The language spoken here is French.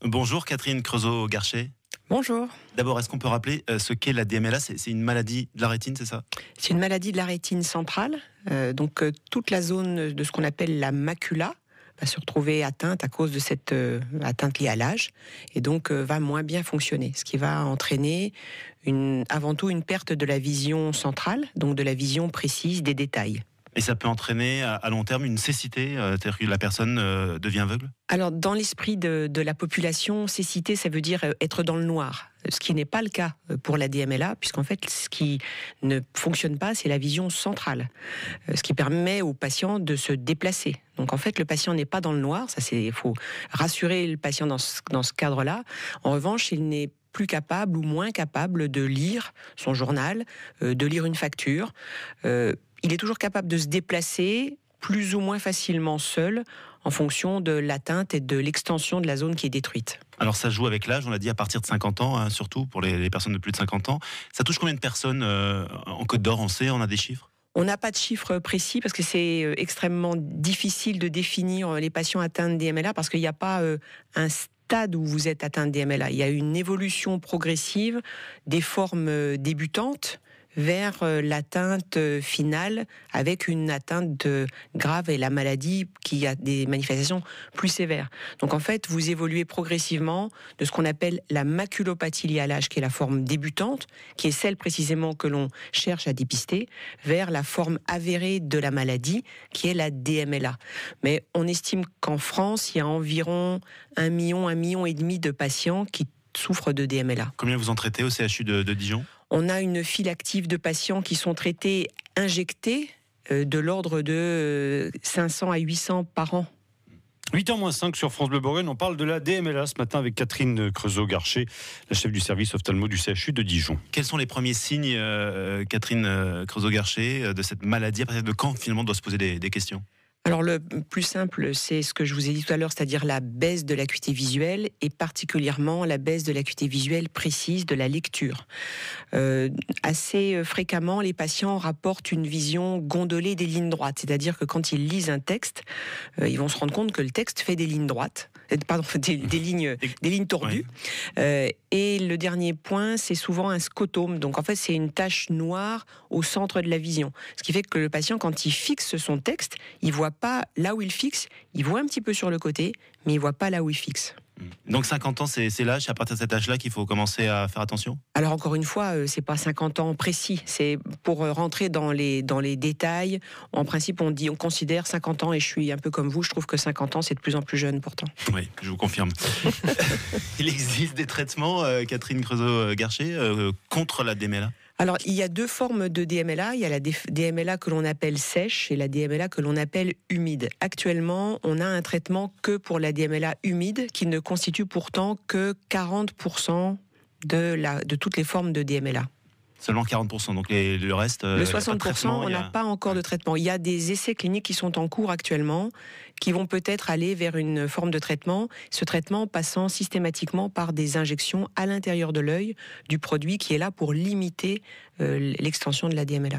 Bonjour Catherine Creusot-Garchet. Bonjour. D'abord, est-ce qu'on peut rappeler ce qu'est la DMLA ? C'est une maladie de la rétine, c'est ça ? C'est une maladie de la rétine centrale. Toute la zone de ce qu'on appelle la macula va se retrouver atteinte à cause de cette atteinte liée à l'âge et donc va moins bien fonctionner. Ce qui va entraîner avant tout une perte de la vision centrale, donc de la vision précise des détails. Et ça peut entraîner à long terme une cécité, c'est-à-dire que la personne devient aveugle ? Alors, dans l'esprit de la population, cécité, ça veut dire être dans le noir. Ce qui n'est pas le cas pour la DMLA, puisqu'en fait, ce qui ne fonctionne pas, c'est la vision centrale. Ce qui permet au patient de se déplacer. Donc, en fait, le patient n'est pas dans le noir. Il faut rassurer le patient dans ce cadre-là. En revanche, il n'est plus capable ou moins capable de lire son journal, de lire une facture. Il est toujours capable de se déplacer plus ou moins facilement seul en fonction de l'atteinte et de l'extension de la zone qui est détruite. Alors ça joue avec l'âge, on l'a dit à partir de 50 ans, surtout pour les personnes de plus de 50 ans. Ça touche combien de personnes en Côte d'Or, on a des chiffres ? On n'a pas de chiffres précis parce que c'est extrêmement difficile de définir les patients atteints de DMLA parce qu'il n'y a pas un stade où vous êtes atteint de DMLA. Il y a une évolution progressive des formes débutantes vers l'atteinte finale avec une atteinte grave et la maladie qui a des manifestations plus sévères. Donc en fait, vous évoluez progressivement de ce qu'on appelle la maculopathie liée à l'âge, qui est la forme débutante, qui est celle précisément que l'on cherche à dépister, vers la forme avérée de la maladie, qui est la DMLA. Mais on estime qu'en France, il y a environ 1 million et demi de patients qui souffrent de DMLA. Combien vous en traitez au CHU de Dijon ? On a une file active de patients qui sont traités, injectés, de l'ordre de 500 à 800 par an. 8h-5 sur France Bleu Bourgogne, on parle de la DMLA ce matin avec Catherine Creusot-Garchet, la chef du service ophtalmo du CHU de Dijon. Quels sont les premiers signes, Catherine Creusot-Garchet, de cette maladie ? À partir de quand finalement on doit se poser des questions ? Alors le plus simple, c'est ce que je vous ai dit tout à l'heure, c'est-à-dire la baisse de l'acuité visuelle et particulièrement la baisse de l'acuité visuelle précise de la lecture. Assez fréquemment, les patients rapportent une vision gondolée des lignes droites, c'est-à-dire que quand ils lisent un texte, ils vont se rendre compte que le texte fait des lignes droites, des lignes tordues. Ouais. Et le dernier point, c'est souvent un scotome. Donc en fait, c'est une tache noire au centre de la vision. Ce qui fait que le patient, quand il fixe son texte, il voit pas là où il fixe, il voit un petit peu sur le côté, mais il voit pas là où il fixe. Donc 50 ans, c'est l'âge, c'est à partir de cet âge-là qu'il faut commencer à faire attention ? Alors encore une fois, c'est pas 50 ans précis, c'est pour rentrer dans les détails. En principe, on considère 50 ans, et je suis un peu comme vous, je trouve que 50 ans, c'est de plus en plus jeune pourtant. Oui, je vous confirme. Il existe des traitements, Catherine Creusot-Garchet, contre la DMLA ? Alors, il y a 2 formes de DMLA. Il y a la DMLA que l'on appelle sèche et la DMLA que l'on appelle humide. Actuellement, on a un traitement que pour la DMLA humide qui ne constitue pourtant que 40% de toutes les formes de DMLA. Seulement 40%, donc le reste... Le 60%, on n'a pas encore de traitement. Il y a des essais cliniques qui sont en cours actuellement, qui vont peut-être aller vers une forme de traitement, ce traitement passant systématiquement par des injections à l'intérieur de l'œil du produit qui est là pour limiter l'extension de la DMLA.